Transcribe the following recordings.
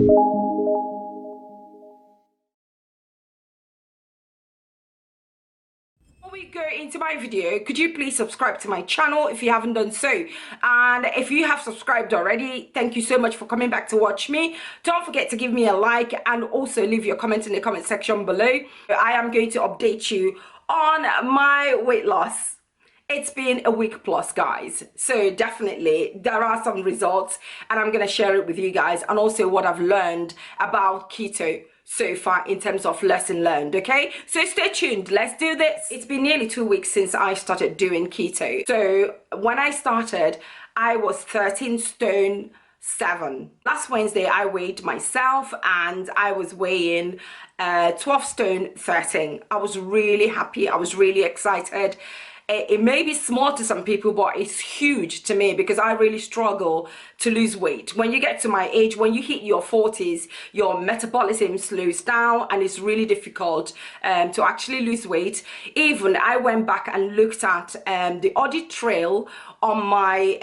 Before we go into my video, could you please subscribe to my channel if you haven't done so? And if you have subscribed already, thank you so much for coming back to watch me. Don't forget to give me a like and also leave your comment in the comment section below. I am going to update you on my weight loss. It's been a week plus, guys, so definitely there are some results and I'm gonna share it with you guys, and also what I've learned about keto so far in terms of lesson learned. Okay, so stay tuned, let's do this. It's been nearly 2 weeks since I started doing keto. So when I started, I was 13 stone 7. Last Wednesday I weighed myself and I was weighing 12 stone 13. I was really happy, I was really excited. It may be small to some people, but it's huge to me because I really struggle to lose weight. When you get to my age, when you hit your 40s, your metabolism slows down and it's really difficult to actually lose weight. Even I went back and looked at the audit trail on my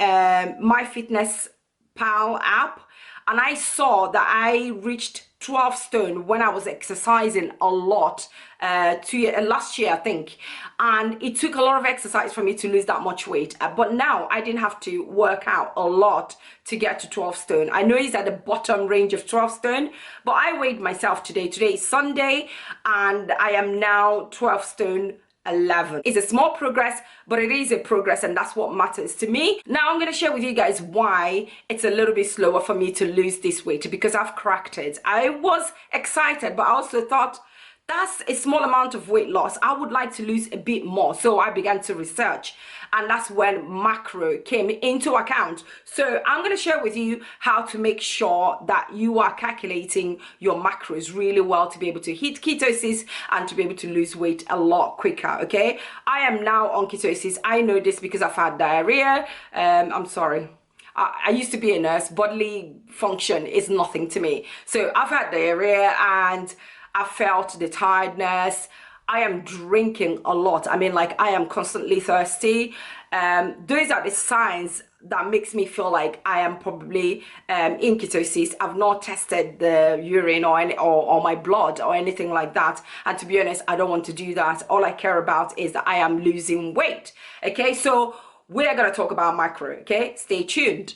MyFitnessPal app, and I saw that I reached 12 stone when I was exercising a lot last year, I think, and it took a lot of exercise for me to lose that much weight. But now I didn't have to work out a lot to get to 12 stone. I know it's at the bottom range of 12 stone, but I weighed myself today. Today is Sunday and I am now 12 stone 11. It's a small progress, but it is a progress, and that's what matters to me. Now I'm going to share with you guys why it's a little bit slower for me to lose this weight, because I've cracked it. I was excited, but I also thought that's a small amount of weight loss. I would like to lose a bit more. So I began to research, and that's when macro came into account. So I'm going to share with you how to make sure that you are calculating your macros really well to be able to hit ketosis and to be able to lose weight a lot quicker. Okay, I am now on ketosis. I know this because I've had diarrhea. I'm sorry, I used to be a nurse. Bodily function is nothing to me. So I've had diarrhea and I felt the tiredness. I am drinking a lot. I mean, like, I am constantly thirsty. Those are the signs that makes me feel like I am probably in ketosis. I've not tested the urine or my blood or anything like that. And to be honest, I don't want to do that. All I care about is that I am losing weight. Okay, so we're gonna talk about macro. Okay, stay tuned.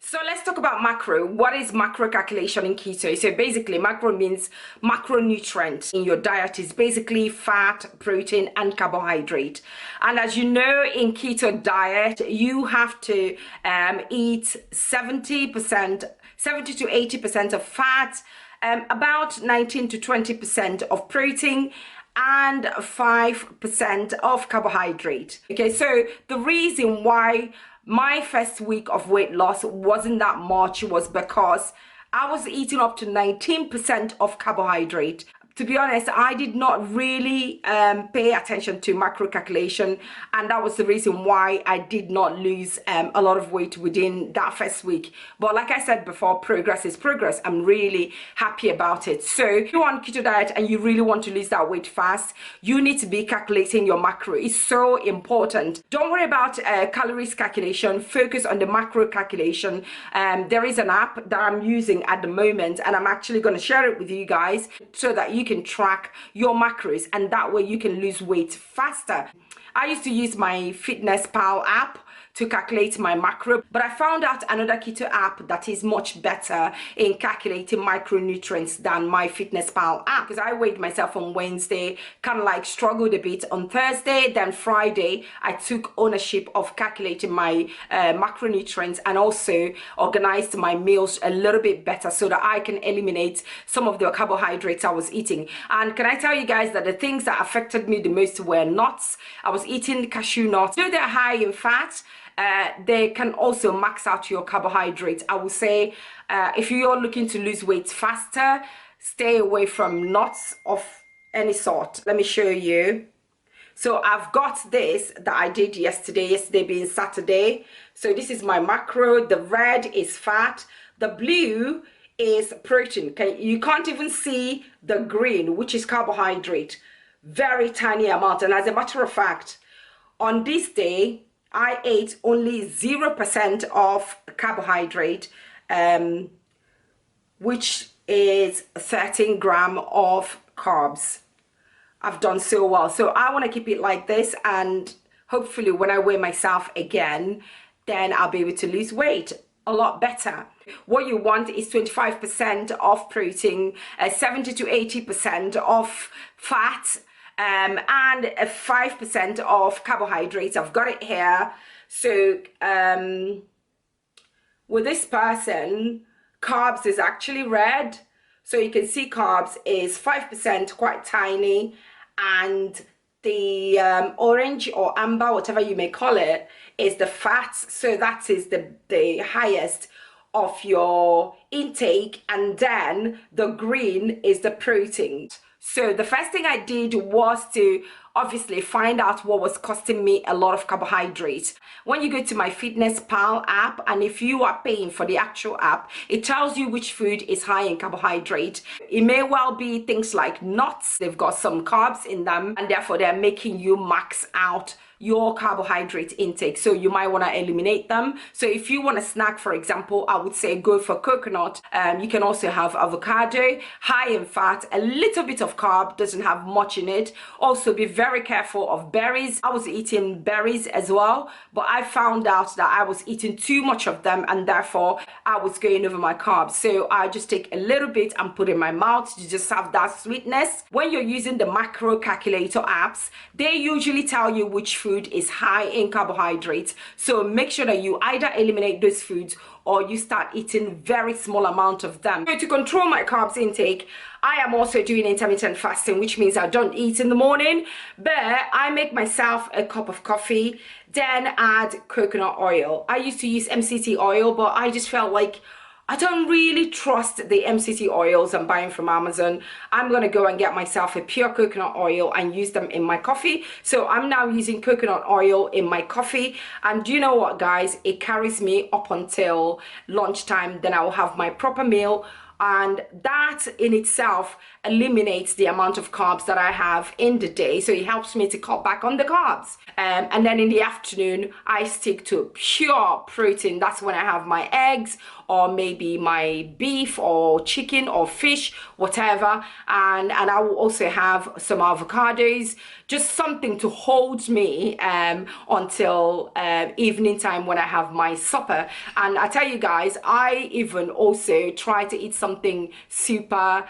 So let's talk about macro. What is macro calculation in keto? So basically, macro means macronutrients in your diet is basically fat, protein, and carbohydrate. And as you know, in keto diet, you have to eat 70 to 80% of fat, about 19 to 20% of protein, and 5% of carbohydrate. Okay, so the reason why my first week of weight loss wasn't that much was because I was eating up to 19% of carbohydrate. To be honest, I did not really pay attention to macro calculation, and that was the reason why I did not lose a lot of weight within that first week. But like I said before, progress is progress. I'm really happy about it. So if you're on keto diet and you really want to lose that weight fast, you need to be calculating your macro. It's so important. Don't worry about calories calculation. Focus on the macro calculation. There is an app that I'm using at the moment, and I'm actually going to share it with you guys so that you can track your macros, and that way you can lose weight faster. I used to use my MyFitnessPal app to calculate my macro, but I found out another keto app that is much better in calculating micronutrients than my MyFitnessPal app, because I weighed myself on Wednesday, kind of like struggled a bit on Thursday, then Friday I took ownership of calculating my macronutrients and also organized my meals a little bit better so that I can eliminate some of the carbohydrates I was eating. And can I tell you guys that the things that affected me the most were nuts. I was eating cashew nuts. Though they're high in fat, they can also max out your carbohydrates. I would say if you're looking to lose weight faster, stay away from nuts of any sort. Let me show you. So I've got this that I did yesterday being Saturday. So this is my macro. The red is fat, the blue is protein. Okay, you can't even see the green, which is carbohydrate. Very tiny amount. And as a matter of fact, on this day I ate only 0% of carbohydrate, which is 13 gram of carbs. I've done so well. So I want to keep it like this, and hopefully when I weigh myself again, then I'll be able to lose weight a lot better. What you want is 25% of protein, 70 to 80% of fat, and 5% of carbohydrates. I've got it here. So with this person, carbs is actually red. So you can see carbs is 5%, quite tiny, and the orange or amber, whatever you may call it, is the fats. So that is the highest of your intake, and then the green is the protein. So the first thing I did was to obviously find out what was costing me a lot of carbohydrates. When you go to my Fitness Pal app, and if you are paying for the actual app, it tells you which food is high in carbohydrate. It may well be things like nuts. They've got some carbs in them, and therefore they're making you max out your carbohydrate intake, so you might want to eliminate them. So if you want a snack, for example, I would say go for coconut. You can also have avocado, high in fat, a little bit of carb, doesn't have much in it. Also be very careful of berries. I was eating berries as well, but I found out that I was eating too much of them, and therefore I was going over my carbs. So I just take a little bit and put in my mouth to just have that sweetness. When you're using the macro calculator apps, they usually tell you which food is high in carbohydrates. So make sure that you either eliminate those foods or you start eating very small amount of them. So to control my carbs intake, I am also doing intermittent fasting, which means I don't eat in the morning, but I make myself a cup of coffee, then add coconut oil. I used to use MCT oil, but I just felt like I don't really trust the MCT oils I'm buying from Amazon. I'm going to go and get myself a pure coconut oil and use them in my coffee. So I'm now using coconut oil in my coffee. And do you know what, guys? It carries me up until lunchtime. Then I will have my proper meal. And that in itself eliminates the amount of carbs that I have in the day. So it helps me to cut back on the carbs. And then in the afternoon, I stick to pure protein. That's when I have my eggs, or maybe my beef or chicken or fish, whatever. And I will also have some avocados, just something to hold me until evening time when I have my supper. And I tell you guys, I even also try to eat something super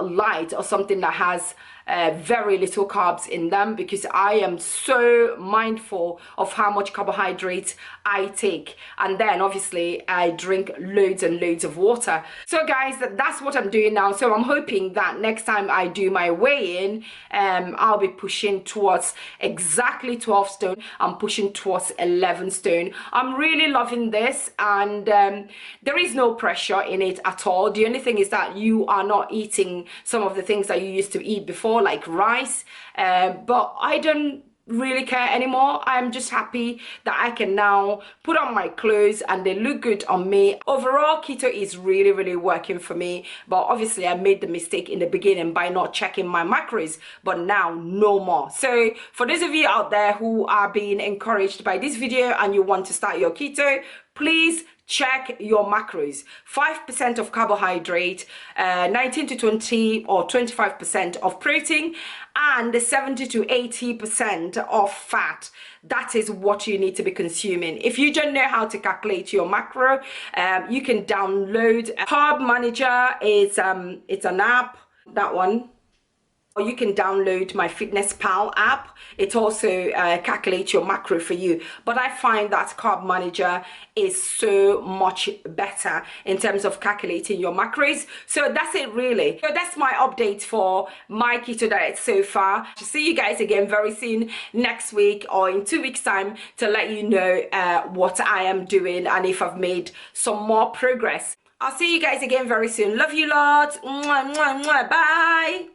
light, or something that has very little carbs in them, because I am so mindful of how much carbohydrates I take. And then obviously I drink loads and loads of water. So guys, that's what I'm doing now. So I'm hoping that next time I do my weigh-in, I'll be pushing towards exactly 12 stone. I'm pushing towards 11 stone. I'm really loving this, and there is no pressure in it at all. The only thing is that you are not eating some of the things that you used to eat before, like rice, but I don't really care anymore. I'm just happy that I can now put on my clothes and they look good on me. Overall, keto is really working for me, but obviously I made the mistake in the beginning by not checking my macros, but now no more. So for those of you out there who are being encouraged by this video and you want to start your keto, please check your macros. 5% of carbohydrate, 19 to 20 or 25% of protein, and 70 to 80% of fat. That is what you need to be consuming. If you don't know how to calculate your macro, you can download Carb Manager. It's an app, that one. Or you can download my Fitness Pal app. It also calculates your macro for you. But I find that Carb Manager is so much better in terms of calculating your macros. So that's it really. So that's my update for my keto diet so far. To see you guys again very soon next week or in 2 weeks time to let you know what I am doing and if I've made some more progress. I'll see you guys again very soon. Love you lots. Mwah, mwah, mwah. Bye.